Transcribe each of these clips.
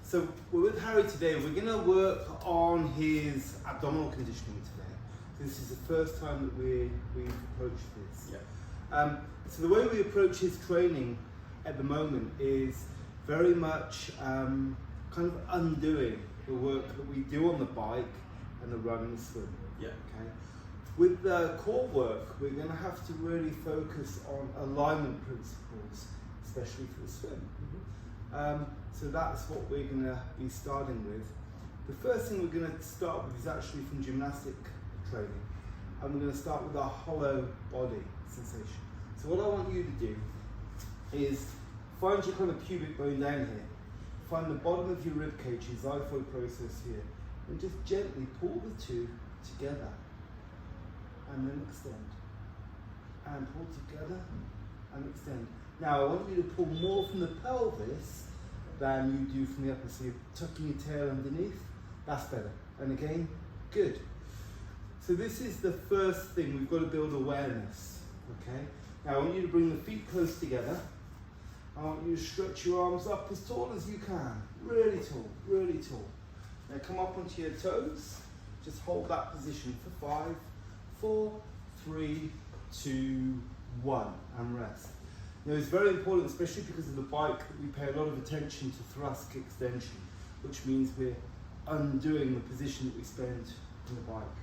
So we're with Harry today. We're going to work on his abdominal conditioning today. This is the first time that we've approached this. Yeah. So the way we approach his training at the moment is very much kind of undoing the work that we do on the bike and the run and the swim. Yeah. Okay. With the core work, we're going to have to really focus on alignment principles, especially for the swim. So that's what we're going to be starting with. The first thing we're going to start with is actually from gymnastic training, and we're going to start with our hollow body sensation. So what I want you to do is find your kind of pubic bone down here, find the bottom of your rib cage, your xiphoid process here, and just gently pull the two together, and then extend, and pull together, and extend. Now I want you to pull more from the pelvis than you do from the upper, so you're tucking your tail underneath, that's better. And again, good. So this is the first thing, we've got to build awareness, okay? Now I want you to bring the feet close together. I want you to stretch your arms up as tall as you can, really tall, really tall. Now come up onto your toes, just hold that position for 5, 4, 3, 2, 1, and rest. Now it's very important, especially because of the bike, that we pay a lot of attention to thrust extension, which means we're undoing the position that we spend on the bike.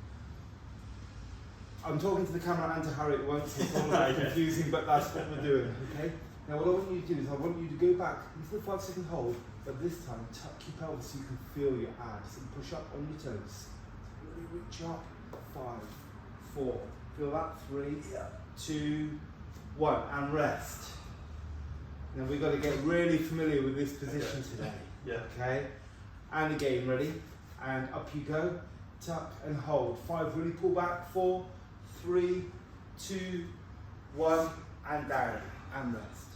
I'm talking to the camera and to Harry at once, so it's all a bit confusing, but that's what we're doing, okay? Now what I want you to do is I want you to go back into the 5-second hold, but this time tuck your pelvis so you can feel your abs and push up on your toes. Really reach up, 5, 4, feel that, 3, 2, 1, and rest. Now we've got to get really familiar with this position today. Yeah. Okay? And again, ready? And up you go. Tuck and hold. 5, really pull back. 4, 3, 2, 1, and down. And rest.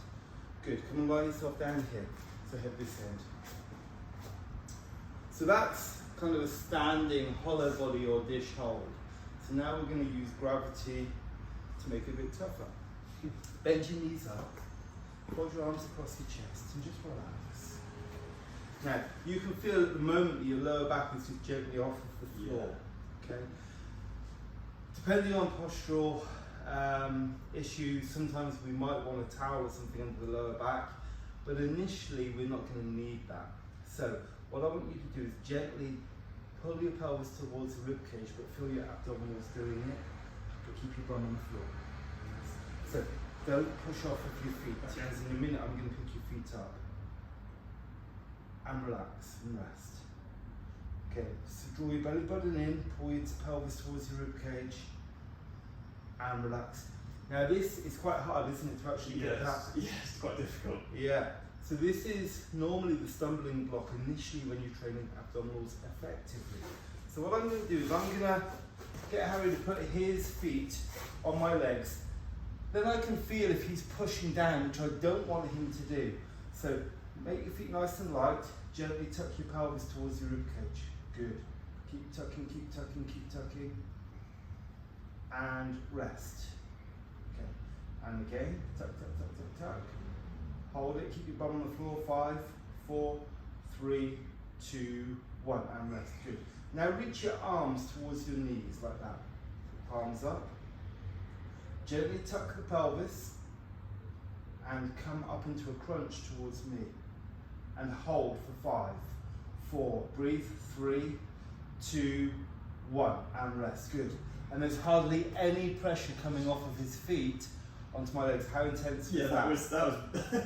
Good. Come and lie yourself down here. So head this end. So that's kind of a standing hollow body or dish hold. So now we're going to use gravity to make it a bit tougher. Bend your knees up. Fold your arms across your chest and just relax. Now, you can feel at the moment that your lower back is just gently off of the floor. Okay. Depending on postural issues, sometimes we might want a towel or something under the lower back, but initially we're not going to need that. So, what I want you to do is gently pull your pelvis towards the rib cage, but feel your abdominals doing it, but keep your bum on the floor. So, don't push off of your feet, because in a minute I'm going to pick your feet up. And relax and rest. Okay, so draw your belly button in, pull your pelvis towards your rib cage, and relax. Now this is quite hard, isn't it, to actually get that? Yes, it's quite difficult. Yeah, so this is normally the stumbling block initially when you're training abdominals effectively. So what I'm going to do is I'm going to get Harry to put his feet on my legs. Then I can feel if he's pushing down, which I don't want him to do. So make your feet nice and light, gently tuck your pelvis towards your rib cage. Good. Keep tucking, keep tucking, keep tucking. And rest. Okay. And again, tuck, tuck, tuck, tuck, tuck. Hold it, keep your bum on the floor. 5, 4, 3, 2, 1, and rest. Good. Now reach your arms towards your knees like that. Palms up. Gently tuck the pelvis and come up into a crunch towards me. And hold for 5, 4, breathe, 3, 2, 1, and rest. Good. And there's hardly any pressure coming off of his feet onto my legs. How intense was that? That was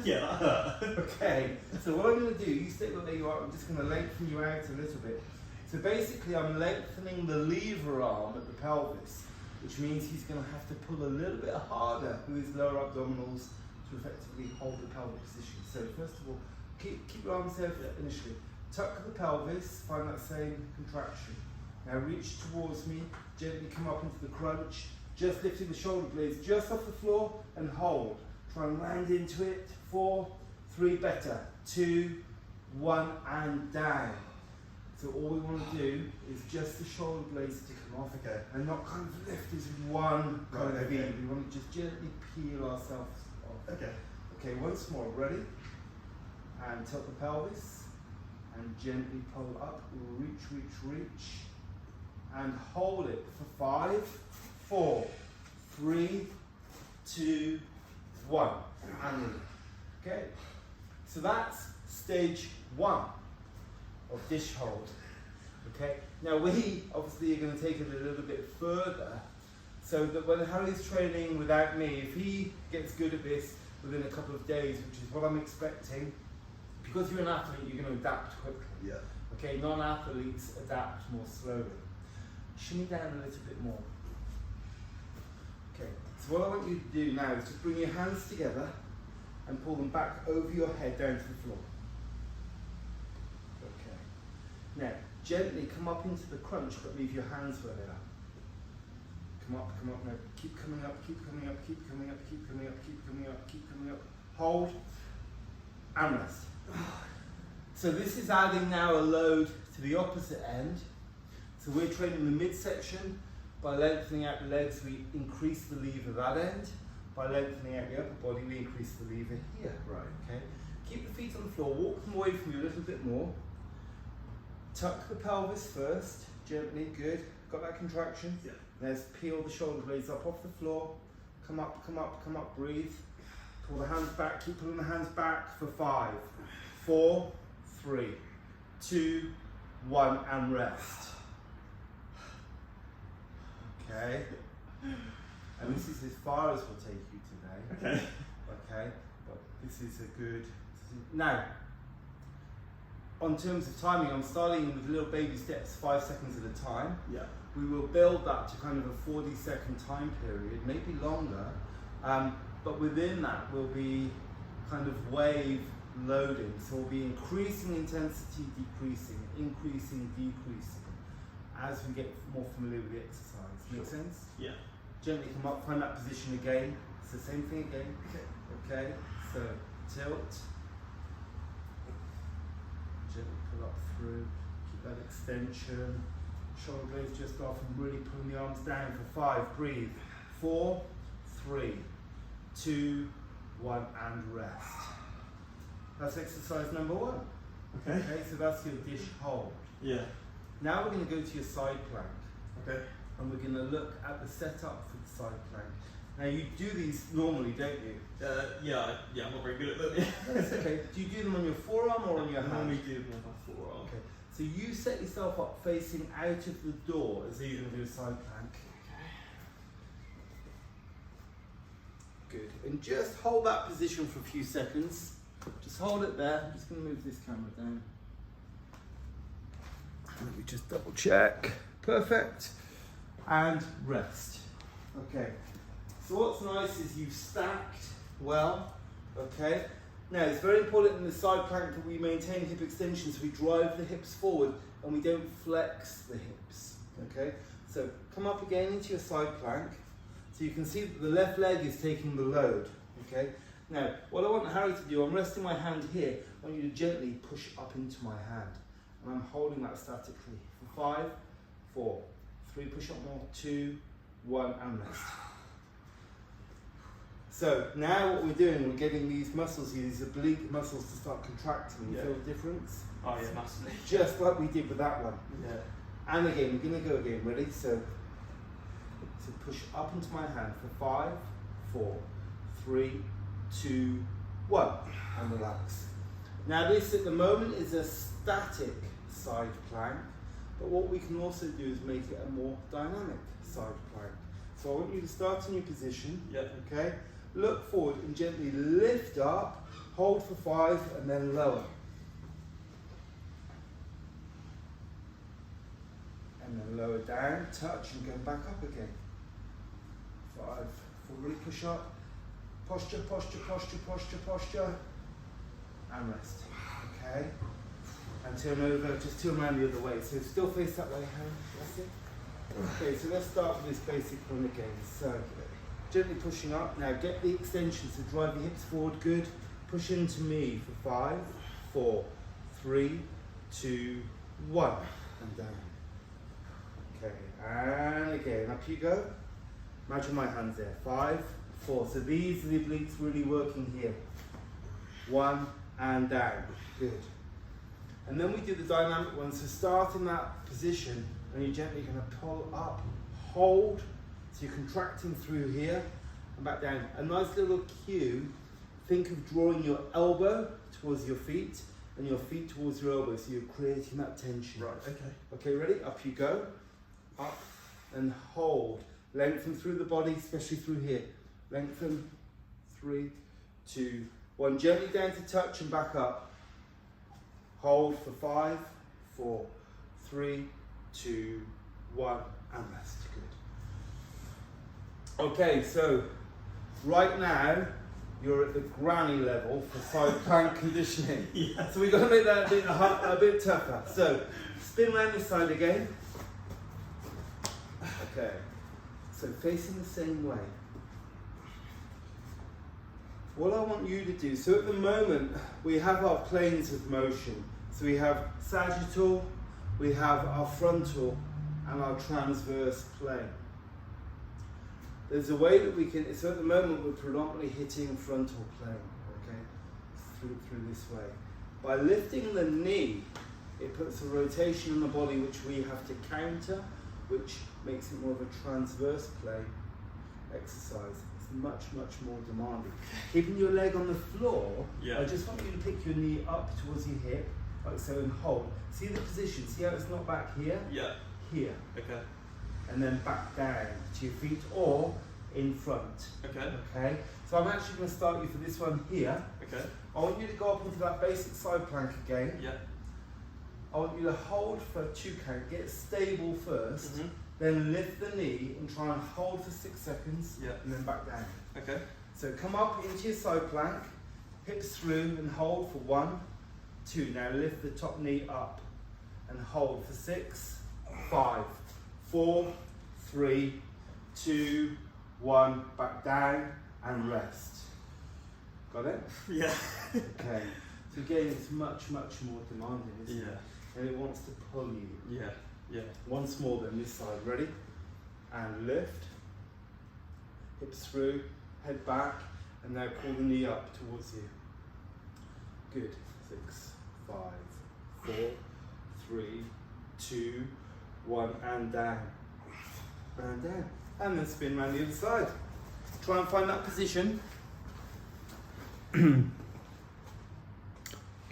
yeah, that hurt. Okay, so what I'm going to do, you stay where you are, I'm just going to lengthen you out a little bit. So basically I'm lengthening the lever arm at the pelvis, which means he's going to have to pull a little bit harder with his lower abdominals to effectively hold the pelvic position. So first of all, keep your arms there initially. Tuck the pelvis, find that same contraction. Now reach towards me, gently come up into the crunch, just lifting the shoulder blades just off the floor and hold. Try and land into it. 4, 3, better. 2, 1, and down. So all we want to do is just the shoulder blades to come off, and not kind of lift as one kind of V. We want to just gently peel ourselves off. Okay, once more, ready? And tilt the pelvis, and gently pull up, reach, reach, reach, and hold it for 5, 4, 3, 2, 1, and release. Okay, so that's stage 1 of dish hold. Okay, now we obviously are going to take it a little bit further, so that when Harry's training without me, if he gets good at this within a couple of days, which is what I'm expecting, because you're an athlete, you're going to adapt quickly. Yeah. Okay, non-athletes adapt more slowly. Shimmy down a little bit more. Okay, so what I want you to do now is just bring your hands together and pull them back over your head down to the floor. Okay. Now, gently come up into the crunch, but leave your hands where they are. Come up, now keep coming up, keep coming up, keep coming up, keep coming up, keep coming up, keep coming up. Hold, and rest. So this is adding now a load to the opposite end. So we're training the midsection. By lengthening out the legs, we increase the lever that end. By lengthening out the upper body, we increase the lever here. Right. Okay. Keep the feet on the floor, walk them away from you a little bit more. Tuck the pelvis first, gently, good. Got that contraction? Yeah. Let's peel the shoulder blades up off the floor. Come up, come up, come up, breathe. Pull the hands back, keep pulling the hands back for 5, 4, 3, 2, 1, and rest. Okay. And this is as far as we'll take you today. Okay. Okay, but this is a good... Now, on terms of timing, I'm starting with little baby steps, 5 seconds at a time. Yeah. We will build that to kind of a 40-second time period, maybe longer, but within that will be kind of wave loading. So we'll be increasing intensity, decreasing, increasing, decreasing, as we get more familiar with the exercise. Make sense? Yeah. Gently come up, find that position again. It's the same thing again. Okay, so tilt. Gently pull up through, keep that extension. Shoulder blades just off and really pulling the arms down for 5, breathe. 4, 3, 2, 1, and rest. That's exercise number 1. Okay. Okay, so that's your dish hold. Yeah. Now we're going to go to your side plank. Okay. And we're going to look at the setup for the side plank. Now you do these normally, don't you? Yeah, I'm not very good at them. That's okay. Do you do them on your forearm or on your I hand? normally do them on my forearm. Okay. So you set yourself up facing out of the door as though you're going to do a side plank. Good. And just hold that position for a few seconds. Just hold it there. I'm just going to move this camera down. Let me just double check. Perfect. And rest. Okay. So what's nice is you've stacked well. Okay. Now it's very important in the side plank that we maintain hip extension, so we drive the hips forward and we don't flex the hips. Okay. So come up again into your side plank. So you can see that the left leg is taking the load. Okay. Now what I want Harry to do, I'm resting my hand here. I want you to gently push up into my hand, and I'm holding that statically for 5, 4, 3, push up more, 2, 1, and rest. So now what we're doing, we're getting these muscles here, these oblique muscles to start contracting. You feel the difference? Oh yeah, massively. Just like we did with that one. Yeah. And again, we're going to go again. Ready? So push up into my hand for 5, 4, 3, 2, 1, and relax. Now this at the moment is a static side plank, but what we can also do is make it a more dynamic side plank. So I want you to start in your position. Yeah. Okay. Look forward and gently lift up, hold for 5, and then lower. And then lower down, touch, and go back up again. 5, 4, really push up. Posture, posture, posture, posture, posture. And rest. Okay. And turn over, just turn around the other way. So still face that way, Harry. That's it. Okay, so let's start with this basic one again. So, gently pushing up. Now get the extension, so drive the hips forward, good. Push into me for 5, 4, 3, 2, 1. And down. Okay, and again, up you go. Imagine my hands there. 5, 4. So these are the obliques really working here. 1 and down. Good. And then we do the dynamic one. So start in that position and you're gently going to pull up, hold. So you're contracting through here and back down. A nice little cue. Think of drawing your elbow towards your feet and your feet towards your elbow. So you're creating that tension. Right, okay. Okay, ready? Up you go. Up and hold. Lengthen through the body, especially through here. Lengthen. 3, 2, 1. Gently down to touch and back up. Hold for 5, 4, 3, 2, 1, and rest. Good. Okay, so right now you're at the granny level for side plank conditioning. Yeah. So we've got to make that a bit tougher. So spin around this side again. Okay. So facing the same way. What I want you to do, so at the moment we have our planes of motion. So we have sagittal, we have our frontal and our transverse plane. There's a way that we can, so at the moment we're predominantly hitting frontal plane, okay, through this way. By lifting the knee, it puts a rotation in the body which we have to counter, which makes it more of a transverse plane exercise. It's much, much more demanding. Keeping your leg on the floor, yeah. I just want you to pick your knee up towards your hip, like so, and hold. See the position, see how it's not back here? Yeah. Here. Okay. And then back down to your feet or in front. Okay. Okay? So I'm actually going to start you for this one here. Okay. I want you to go up into that basic side plank again. Yeah. I want you to hold for 2 count, get stable first, then lift the knee and try and hold for 6 seconds, yeah. and then back down. Okay. So come up into your side plank, hips through and hold for 1, 2. Now lift the top knee up and hold for 6, 5, 4, 3, 2, 1. Back down and rest. Got it? Yeah. Okay. So again, it's much, much more demanding, isn't it? Yeah. And it wants to pull you. Yeah. Yeah. Once more then, this side. Ready? And lift. Hips through, head back, and now pull the knee up towards you. Good. 6, 5, 4, 3, 2, 1, and down. And down. And then spin around the other side. Try and find that position. Okay,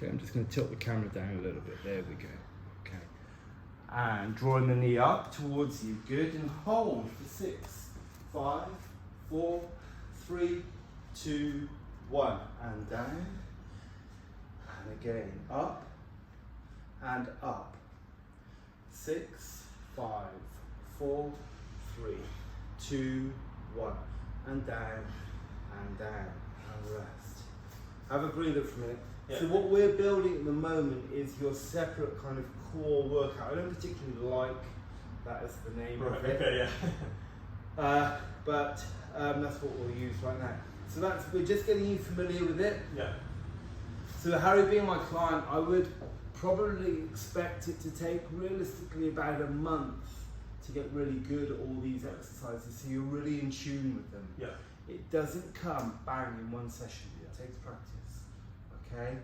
I'm just going to tilt the camera down a little bit. There we go. Okay. And drawing the knee up towards you. Good. And hold for 6, 5, 4, 3, 2, 1. And down. And again. Up. And up. 6, 5, 4, 3, 2, 1. And down. And down. And rest. Have a breather for a minute. Yeah. So what we're building at the moment is your separate kind of core workout. I don't particularly like that as the name of it. Okay, yeah. But that's what we'll use right now. So we're just getting you familiar with it. Yeah. So Harry being my client, I would probably expect it to take realistically about a month to get really good at all these exercises, so you're really in tune with them. Yeah. It doesn't come bang in one session. It takes practice. Okay.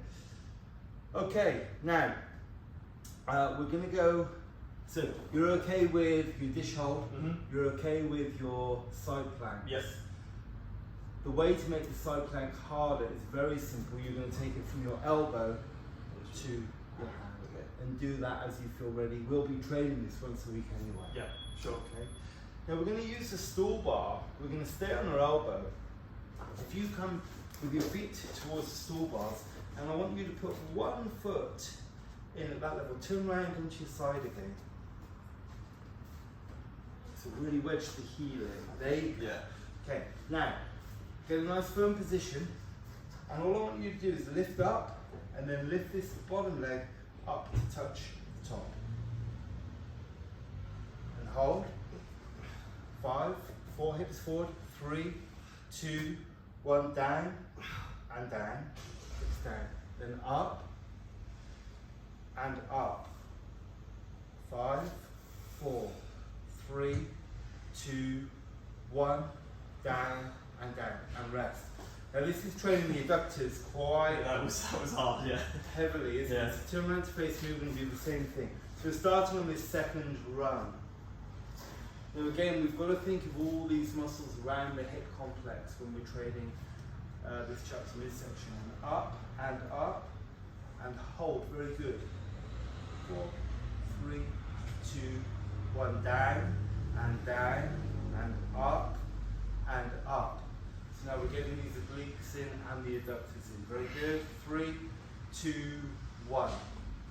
Okay. Now we're going to go. So you're okay with your dish hold. You're okay with your side plank. Yes. The way to make the side plank harder is very simple. You're going to take it from your elbow to your hand, and do that as you feel ready. We'll be training this once a week anyway. Yeah. Sure. Okay. Now we're going to use the stool bar. We're going to stay on our elbow. If you come with your feet towards the stool bars, and I want you to put 1 foot in at that level. Turn around onto your side again. So really wedge the heel in. There you go. Yeah. Okay. Now get a nice firm position, and all I want you to do is lift up, and then lift this bottom leg up to touch the top. And hold. 5, 4, hips forward. 3, 2, 1, down and down. Hips down. Then up and up. 5, 4, 3, 2, 1, down and down, and rest. Now this is training the adductors quite That was hard, yeah. heavily, isn't Yeah. it? So turn around to face move and do the same thing. So we're starting on this second run. Now again, we've got to think of all these muscles around the hip complex when we're training this chapter midsection. Up and hold. Very good. 4, 3, 2, 1. Down and up and up. So now we're getting these obliques in and the adductors in. Very good. 3, 2, 1.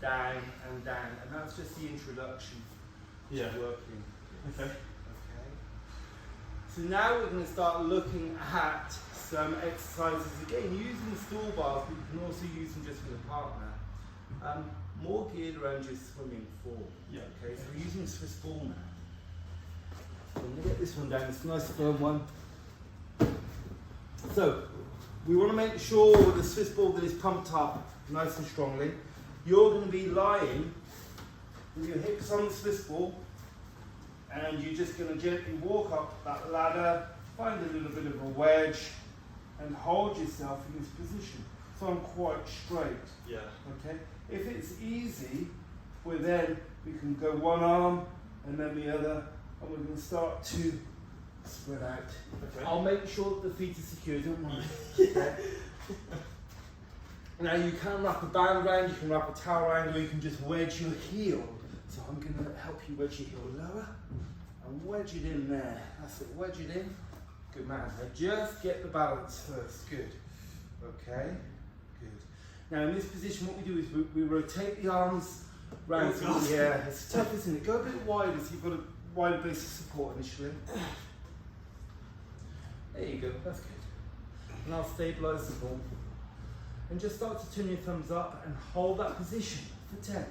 Down and down. And that's just the introduction to working. Okay. So now we're going to start looking at some exercises, again using stool bars, but you can also use them just with a partner. More geared around your swimming form. Yeah. Okay, so we're using a Swiss ball now. I'm going to get this one down, it's a nice firm one. So, we want to make sure with the Swiss ball that is pumped up nice and strongly. You're going to be lying with your hips on the Swiss ball, and you're just going to gently walk up that ladder, find a little bit of a wedge, and hold yourself in this position. So I'm quite straight. Yeah. Okay. If it's easy, we can go one arm and then the other, and we're going to start to spread out. Okay. I'll make sure that the feet are secure. Don't worry. Okay. Now you can wrap a band around, you can wrap a towel around, or you can just wedge your heel. So I'm going to help you wedge your heel lower and wedge it in there. That's it. Wedge it in. Good man. Now just get the balance first. Good. Okay. Good. Now in this position, what we do is we rotate the arms round. Yeah, it's tough, isn't it? Go a bit wider so you've got a wider base of support initially. There you go. That's good. And I'll stabilise the ball. And just start to turn your thumbs up and hold that position for 10,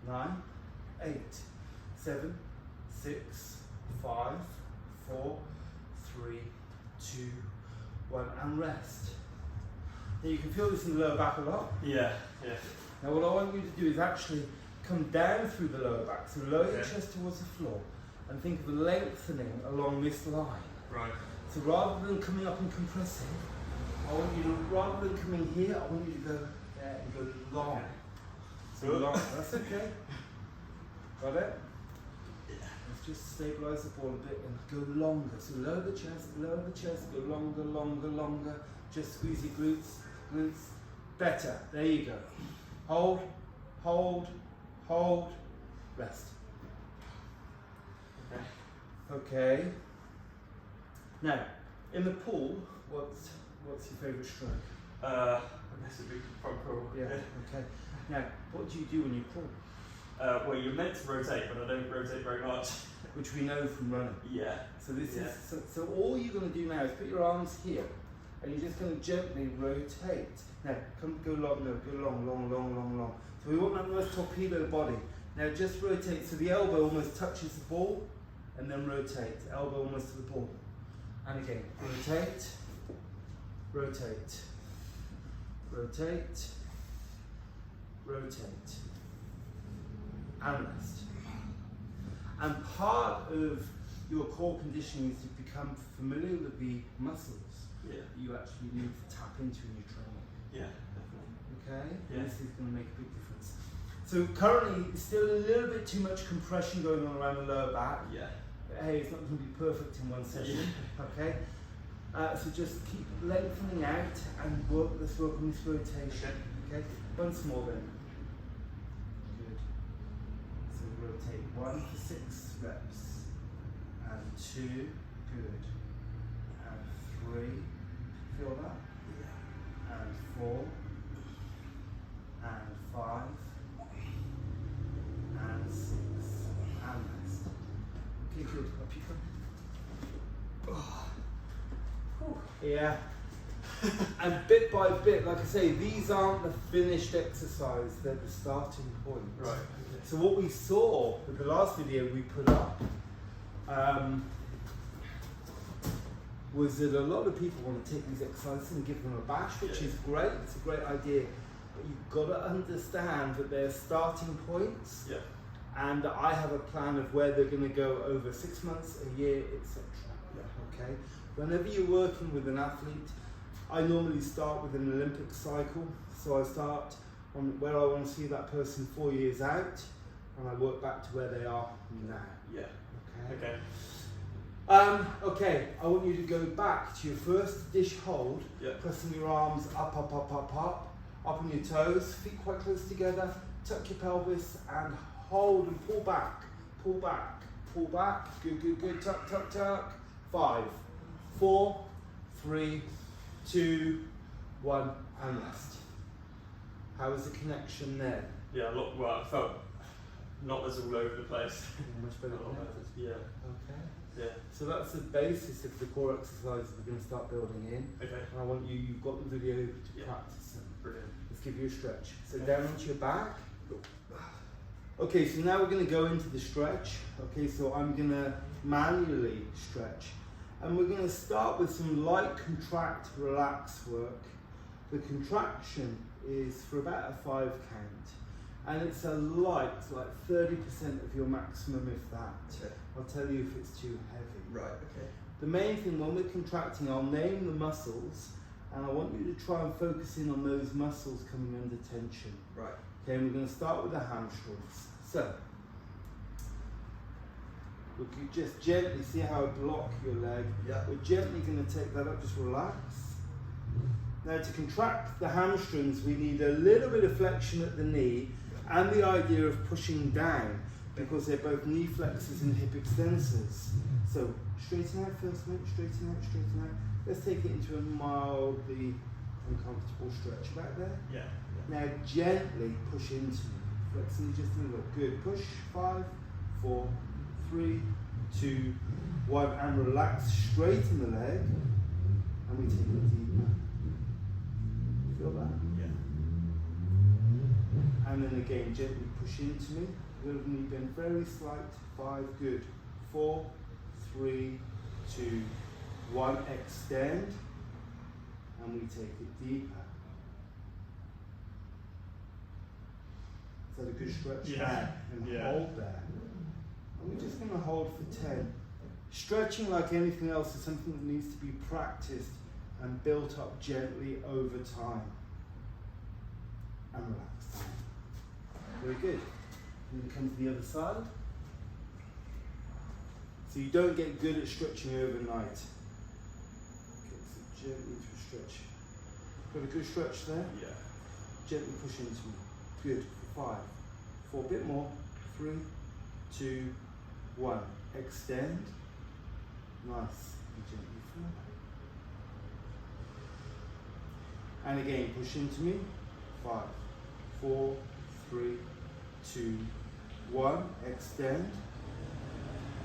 9, 8, 7, 6, 5, 4, 3, 2, 1, and rest. Now you can feel this in the lower back a lot. Yeah. Now what I want you to do is actually come down through the lower back, so lower your chest towards the floor, and think of lengthening along this line. Right. So rather than coming up and compressing, I want you to, rather than coming here, I want you to go there and go long. So long, that's okay. Got it? Yeah. Let's just stabilise the ball a bit and go longer. So lower the chest, go longer, longer, longer. Just squeeze your glutes. Better. There you go. Hold, hold, hold, rest. Okay. Okay. Now, in the pool, what's your favourite stroke? I guess it'd be front crawl. Yeah. Okay. Now, what do you do when you crawl? Well, you're meant to rotate, but I don't rotate very much. Which we know from running. Yeah. So this is so all you're going to do now is put your arms here, and you're just going to gently rotate. Now, go long, long. So we want that nice torpedo body. Now just rotate so the elbow almost touches the ball, and then rotate. Elbow almost to the ball. And again, rotate, rotate, rotate, rotate, and rest. And part of your core conditioning is to become familiar with the muscles that you actually need to tap into in your training. Yeah, definitely. Okay? Yeah. This is going to make a big difference. So currently, still a little bit too much compression going on around the lower back. Yeah. But hey, it's not going to be perfect in one session. Okay? So just keep lengthening out and let's work on this rotation. Okay? Once more then. Good. So rotate 1 for 6 reps. And 2. Good. And 3. Feel that? And 4. And 5. And 6. And rest. Okay, good. Up you come. Oh. Yeah. And bit by bit, like I say, these aren't the finished exercise, they're the starting point. Right. Okay. So what we saw with the last video we put up was that a lot of people want to take these exercises and give them a bash, which is great, it's a great idea. But you've got to understand that they're starting points. Yeah. And I have a plan of where they're going to go over 6 months, a year, etc. Okay. Whenever you're working with an athlete, I normally start with an Olympic cycle, so I start on where I want to see that person 4 years out, and I work back to where they are now. Yeah. Okay. Okay. Okay, I want you to go back to your first dish hold, Yeah. pressing your arms up on your toes, feet quite close together, tuck your pelvis and hold and pull back, good, tuck. 5, 4, 3, 2, 1, and rest. How was the connection there? Yeah, well, I felt not as all over the place. Much better connected. Yeah. Okay. Yeah. So that's the basis of the core exercises we're going to start building in. Okay. And I want you've got the video to Yeah. practice them. Brilliant. Let's give you a stretch. So down onto your back. Okay, so now we're going to go into the stretch. Okay, so I'm going to manually stretch. And we're going to start with some light contract, relax work. The contraction is for about a 5 count. And it's a light, like 30% of your maximum, if that. Okay. I'll tell you if it's too heavy. Right, okay. The main thing when we're contracting, I'll name the muscles, and I want you to try and focus in on those muscles coming under tension. Right. Okay, and we're going to start with the hamstrings. So, we can just gently see how I block your leg. Yeah. We're gently going to take that up, just relax. Now to contract the hamstrings, we need a little bit of flexion at the knee and the idea of pushing down because they're both knee flexors and hip extensors. So straighten out first, mate, straighten out. Let's take it into a mildly uncomfortable stretch back there. Yeah. Now gently push into me, flexing just a little. Good, push, 5, 4, 3, 2, 1, and relax, straighten the leg, and we take it deeper. Feel that? Yeah. And then again, gently push into me, little knee bend, very slight, 5, good, 4, 3, 2, 1, extend, and we take it deeper. Is that a good stretch? Yeah. And Yeah. hold there. And we're just going to hold for 10. Stretching, like anything else, is something that needs to be practiced and built up gently over time. And relax. Very good. And then come to the other side. So you don't get good at stretching overnight. Okay, so gently into a stretch. Got a good stretch there? Yeah. Gently push into me. Good. 5, 4, a bit more. 3, 2, 1. Extend. Nice. And gently forward. And again, push into me. 5, 4, 3, 2, 1. Extend.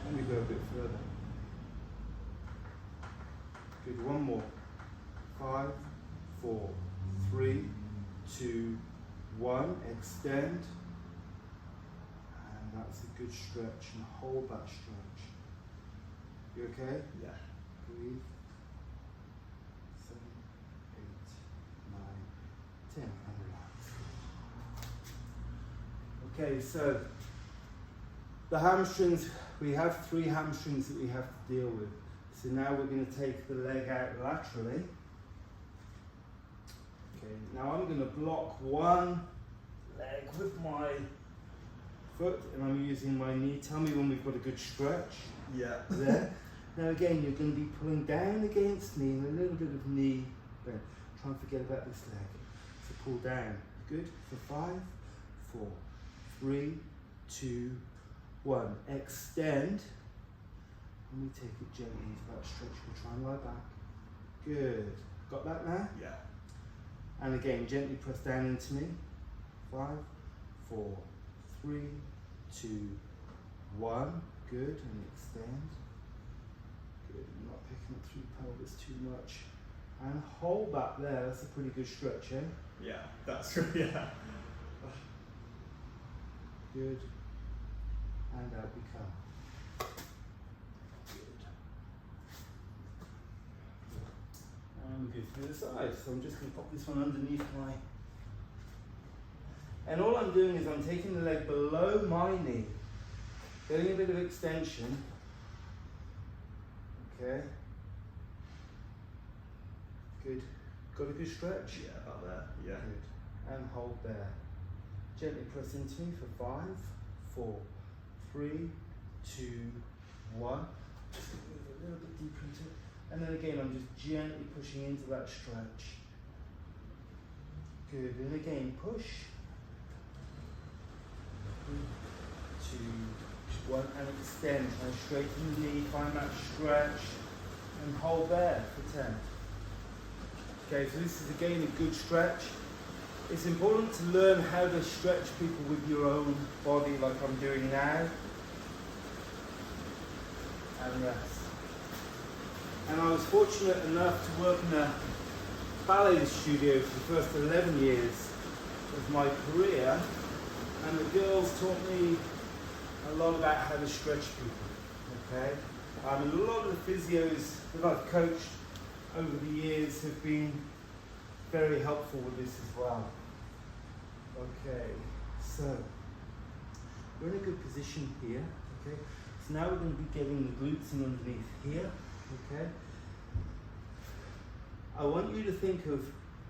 And we go a bit further. Good. One more. 5, 4, 3, 2, 1. Extend. And that's a good stretch. And hold that stretch. You okay? Yeah. Breathe. 7, 8, 9, 10. And relax. Okay, so the hamstrings, we have 3 hamstrings that we have to deal with. So now we're going to take the leg out laterally. Okay, now I'm going to block one leg with my foot and I'm using my knee. Tell me when we've got a good stretch. Yeah. There. Now again, you're going to be pulling down against knee and a little bit of knee bend. Try and forget about this leg. So pull down. Good. For 5, 4, 3, 2, 1. Extend. And we take it gently into that stretch. We'll try and lie back. Good. Got that now? Yeah. And again, gently press down into me. 5, 4, 3, 2, 1. Good. And extend. Good. I'm not picking up through the pelvis too much. And hold that there. That's a pretty good stretch, eh? Yeah. That's yeah. Good. And out we come. Good. And we go to the other side. So I'm just going to pop this one underneath my... And all I'm doing is I'm taking the leg below my knee. Getting a bit of extension. Okay. Good. Got a good stretch? Yeah, about there. Yeah. Good. And hold there. Gently press into me for 5, 4, 3, 2, 1. Just move a little bit deeper into it. And then again, I'm just gently pushing into that stretch. Good. And again, push. 3, 2, 1. And extend. And straighten the knee. Find that stretch. And hold there for 10. Okay, so this is again a good stretch. It's important to learn how to stretch people with your own body like I'm doing now. And rest. And I was fortunate enough to work in a ballet studio for the first 11 years of my career, and the girls taught me a lot about how to stretch people. Okay, and a lot of the physios that I've coached over the years have been very helpful with this as well. Okay, so we're in a good position here. Okay, so now we're going to be getting the glutes in underneath here. Okay, I want you to think of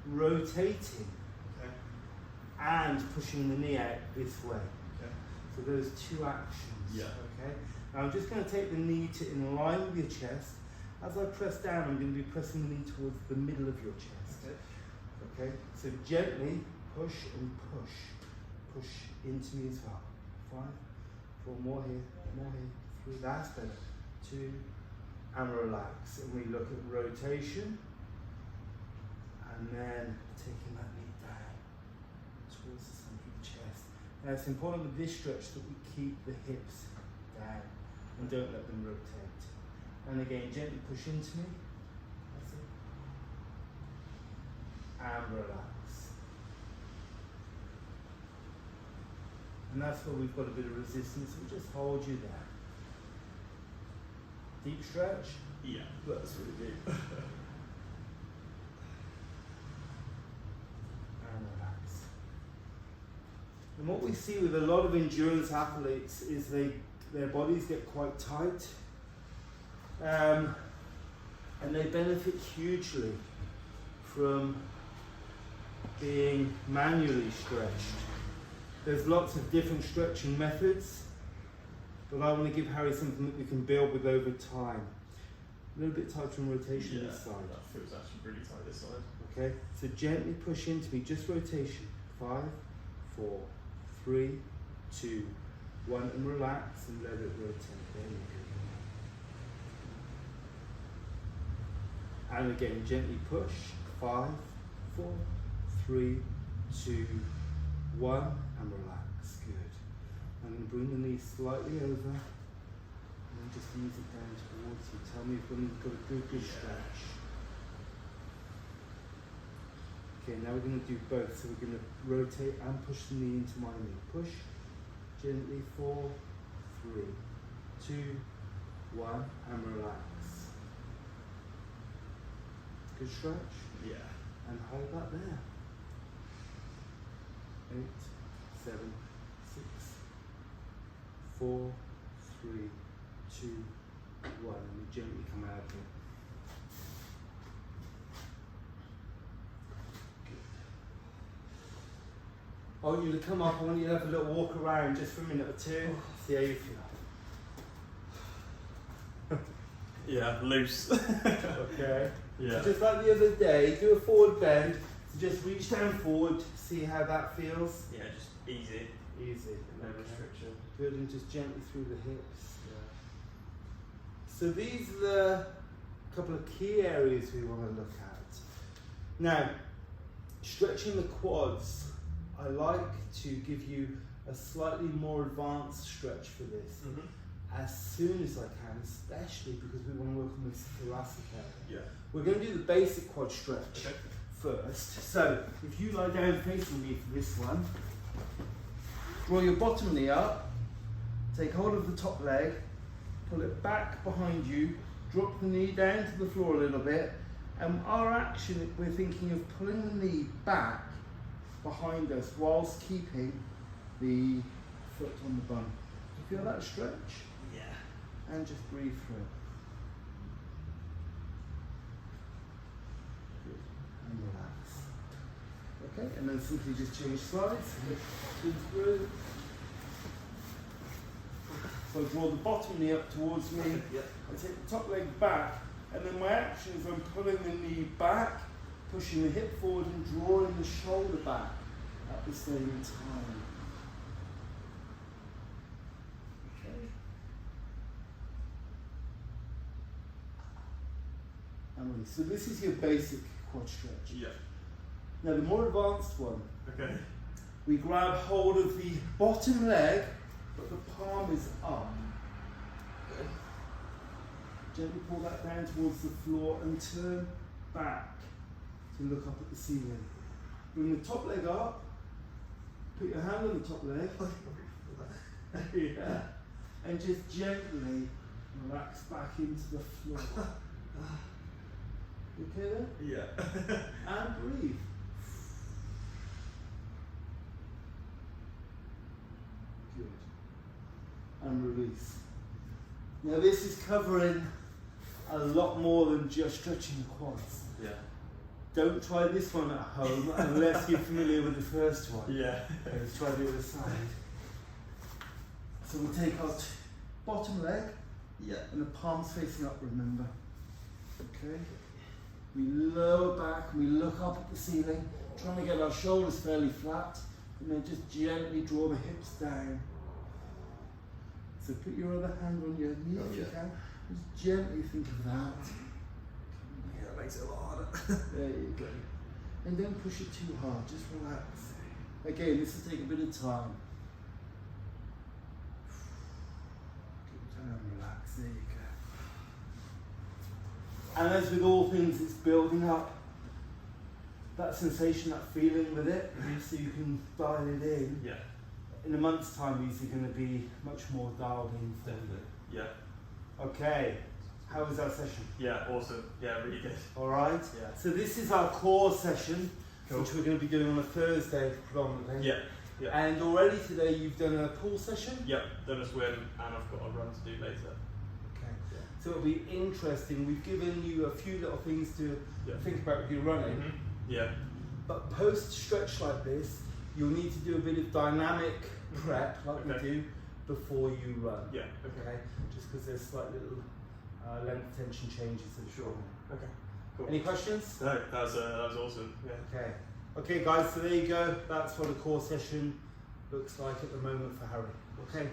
rotating and pushing the knee out this way. Okay. So those two actions. Yeah. Okay. Now I'm just going to take the knee to in line with your chest. As I press down, I'm going to be pressing the knee towards the middle of your chest. Okay. Okay. So gently push and push. Push into me as well. 5, 4, more here, 3. That's better. 2, and relax. And we look at rotation, and then taking that knee down towards the center of the chest. Now it's important with this stretch that we keep the hips down and don't let them rotate. And again, gently push into me. That's it. And relax. And that's where we've got a bit of resistance. We'll just hold you there. Deep stretch. Yeah, that's really deep. And relax. And what we see with a lot of endurance athletes is their bodies get quite tight, and they benefit hugely from being manually stretched. There's lots of different stretching methods, but I want to give Harry something that we can build with over time. A little bit tighter in rotation this side. That feels actually really tight this side. Okay, so gently push into me, just rotation. 5, 4, 3, 2, 1, and relax and let it rotate. There you go. And again, gently push. 5, 4, 3, 2, 1, and relax. Good. I'm going to bring the knee slightly over and then just ease it down towards you. Tell me if you've got a good stretch. Okay, now we're going to do both. So we're going to rotate and push the knee into my knee. Push gently. 4, 3, 2, 1, and relax. Good stretch. Yeah. And hold that there. 8, 7, 6, 4, 3, 2, 1, and we gently come out of it. I want you to come up, I want you to have a little walk around just for a minute or two, see how you feel. Yeah, loose. Okay. Yeah. So just like the other day, do a forward bend, so just reach down forward, see how that feels. Yeah, just easy. Easy. No Okay. restriction. Good, and just gently through the hips. Yeah. So these are the couple of key areas we want to look at. Now, stretching the quads, I like to give you a slightly more advanced stretch for this. As soon as I can, especially because we want to work on this thoracic area. Yeah. We're going to do the basic quad stretch first. So, if you lie down facing me for this one, draw your bottom knee up, take hold of the top leg, pull it back behind you, drop the knee down to the floor a little bit, and our action, we're thinking of pulling the knee back behind us whilst keeping the foot on the bum. You feel that stretch? Yeah. And just breathe through it. Good. And relax. Okay, and then simply just change sides. Lift through. So I draw the bottom knee up towards me. Yep. I take the top leg back, and then my action is I'm pulling the knee back, pushing the hip forward and drawing the shoulder back at the same time. Okay. And release. So this is your basic quad stretch. Yeah. Now the more advanced one, Okay. we grab hold of the bottom leg, but the palm is up. Okay. Gently pull that down towards the floor and turn back to look up at the ceiling. Bring the top leg up, put your hand on the top leg, yeah, and just gently relax back into the floor. You okay there? Yeah. And breathe. Good. And release. Now this is covering a lot more than just stretching the quads. Yeah. Don't try this one at home unless you're familiar with the first one. Yeah. Okay, let's try the other side. So we'll take our bottom leg Yeah. and the palms facing up, remember. Okay? We lower back, we look up at the ceiling, trying to get our shoulders fairly flat, and then just gently draw the hips down. So put your other hand on your knee if you can. Just gently think of that. Yeah, that makes it a lot harder. There you go. And don't push it too hard, just relax. Again, this will take a bit of time. Good time, relax, there you go. And as with all things, it's building up that sensation, that feeling with it, so you can dial it in. Yeah. In a month's time, these are going to be much more dialed in for you. Definitely. Yeah. Okay, how was that session? Yeah, awesome. Yeah, really good. Alright, Yeah. so this is our core session, Cool. which we're going to be doing on a Thursday predominantly. Yeah. Yeah. And already today you've done a pool session? Yep, done a swim and I've got a run to do later. Okay. Yeah. So it'll be interesting. We've given you a few little things to Yeah. think about with your running. Mhm. Yeah. But post stretch like this, you'll need to do a bit of dynamic prep like we Okay. do before you run. Yeah. Okay. Just because there's slight little length tension changes. Sure. Okay. Cool. Any questions? No, that was awesome. Yeah. Okay. Okay guys, so there you go. That's what a core session looks like at the moment for Harry. Okay.